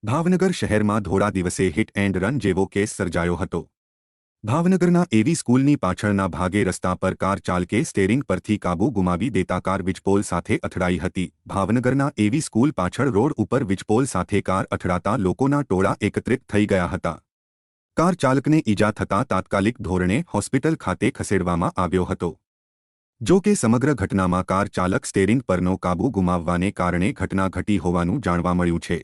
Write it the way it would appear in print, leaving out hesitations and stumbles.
ભાવનગર શહેરમાં ધોળા દિવસે હિટ એન્ડ રન જેવો કેસ સર્જાયો હતો। ભાવનગરના એવી સ્કૂલની પાછળના ભાગે રસ્તા પર કાર ચાલકે સ્ટેરિંગ પરથી કાબુ ગુમાવી દેતા કાર વીજપોલ સાથે અથડાઈ હતી। ભાવનગરના એવી સ્કૂલ પાછળ રોડ ઉપર વીજપોલ સાથે કાર અથડાતા લોકોના ટોળા એકત્રિત થઈ ગયા હતા। કાર ચાલકને ઈજા થતાં તાત્કાલિક ધોરણે હોસ્પિટલ ખાતે ખસેડવામાં આવ્યો હતો। જો કે સમગ્ર ઘટનામાં કાર ચાલક સ્ટેરિંગ પરનો કાબુ ગુમાવવાને કારણે ઘટના ઘટી હોવાનું જાણવા મળ્યું છે।